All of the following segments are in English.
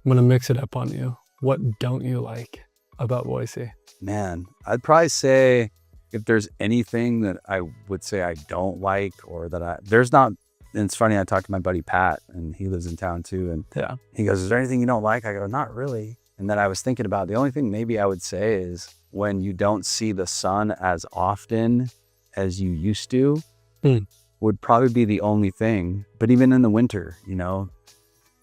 I'm going to mix it up on you. What don't you like about Boise? Man, I'd probably say if there's anything that I would say I don't like or that there's not, and it's funny, I talked to my buddy Pat and he lives in town too. And Yeah. he goes, is there anything you don't like? I go, not really. And then I was thinking about the only thing maybe I would say is when you don't see the sun as often as you used to would probably be the only thing. But even in the winter, you know,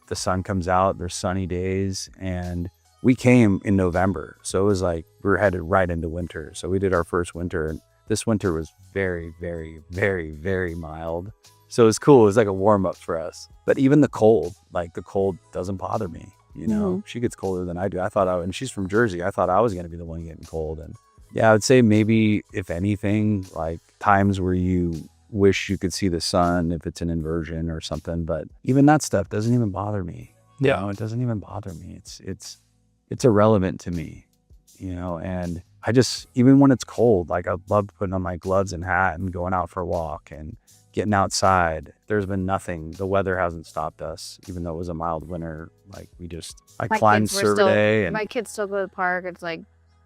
the sun comes out, there's sunny days, and we came in November. So it was like we were headed right into winter. So we did our first winter, and this winter was very, very, very, very mild. So it was cool. It was like a warm up for us. But even the cold, like the cold doesn't bother me. You know, she gets colder than I do. And she's from Jersey. I thought I was going to be the one getting cold. And yeah, I would say maybe if anything, like times where you wish you could see the sun if it's an inversion or something. But even that stuff doesn't even bother me. Yeah. You know, it doesn't even bother me. It's irrelevant to me, you know, and I just, even when it's cold, like I love putting on my gloves and hat and going out for a walk and getting outside. There's been nothing. The weather hasn't stopped us, even though it was a mild winter. Like I climbed Cervide. My kids still go to the park. It's like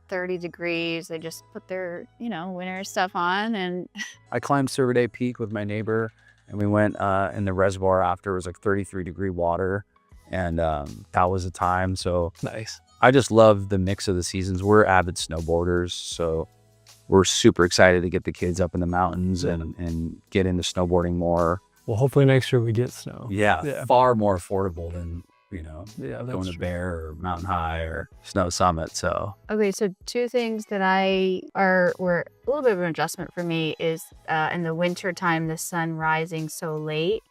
30 degrees. They just put their, you know, winter stuff on. And I climbed Cervide Peak with my neighbor, and we went in the reservoir after. It was like 33-degree water. And that was the time. So nice. I just love the mix of the seasons. We're avid snowboarders, so we're super excited to get the kids up in the mountains and get into snowboarding more. Well, hopefully next year we get snow. Yeah. Far more affordable than, you know, going to true. Bear or Mountain High or Snow Summit. So okay, so two things that were a little bit of an adjustment for me is in the winter time, the sun rising so late.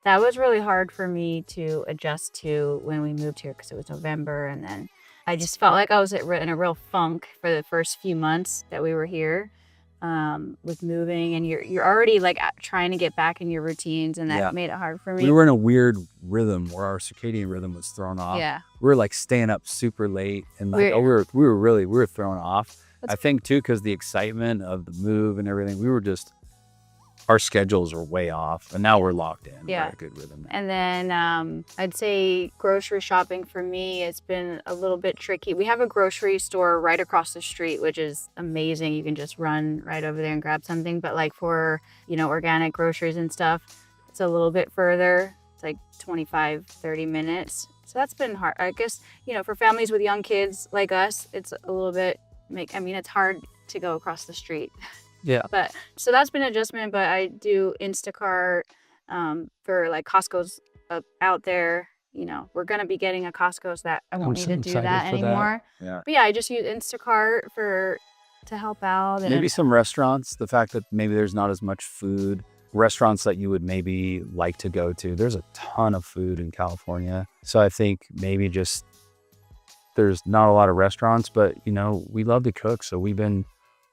That was really hard for me to adjust to when we moved here because it was November, and then I just felt like I was in a real funk for the first few months that we were here with moving, and you're already like trying to get back in your routines, and that made it hard for me. We were in a weird rhythm where our circadian rhythm was thrown off. Yeah. We were like staying up super late, and like we were thrown off. I think too, because the excitement of the move and everything, our schedules were way off, and now we're locked in. Yeah. We're in a good rhythm now. And then I'd say grocery shopping for me, it's been a little bit tricky. We have a grocery store right across the street, which is amazing. You can just run right over there and grab something. But like for, you know, organic groceries and stuff, it's a little bit further. It's like 25, 30 minutes. So that's been hard. I guess, you know, for families with young kids like us, it's a little bit, it's hard to go across the street. Yeah. But so that's been an adjustment, but I do Instacart for like Costco's out there. You know, we're going to be getting a Costco's that I won't need to do that anymore. Yeah. But yeah, I just use Instacart to help out. And maybe some restaurants, the fact that maybe there's not as much food, restaurants that you would maybe like to go to. There's a ton of food in California. So I think maybe just there's not a lot of restaurants, but you know, we love to cook. So we've been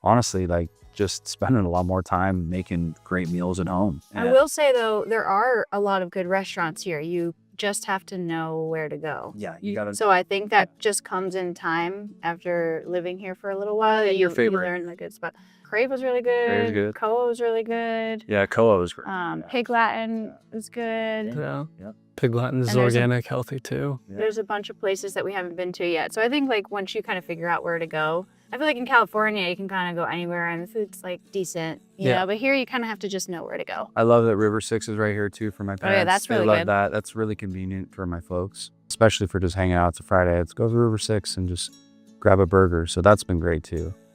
honestly like just spending a lot more time making great meals at home. I will say though, there are a lot of good restaurants here. You just have to know where to go. Yeah, you gotta. So I think that just comes in time after living here for a little while. Your favorite? You learn the good spot. Crave was really good. Crave was good. Koa was really good. Yeah, Koa was great. Pig Latin was good. Yeah. Yep. Pig Latin is organic, healthy too. Yeah. There's a bunch of places that we haven't been to yet. So I think like once you kind of figure out where to go, I feel like in California, you can kind of go anywhere and the food's like decent, you know, but here you kind of have to just know where to go. I love that River 6 is right here too for my parents. Oh yeah, that's really good. They good. love that. That's really convenient for my folks, especially for just hanging out. It's a Friday. Let's go to River 6 and just grab a burger. So that's been great too.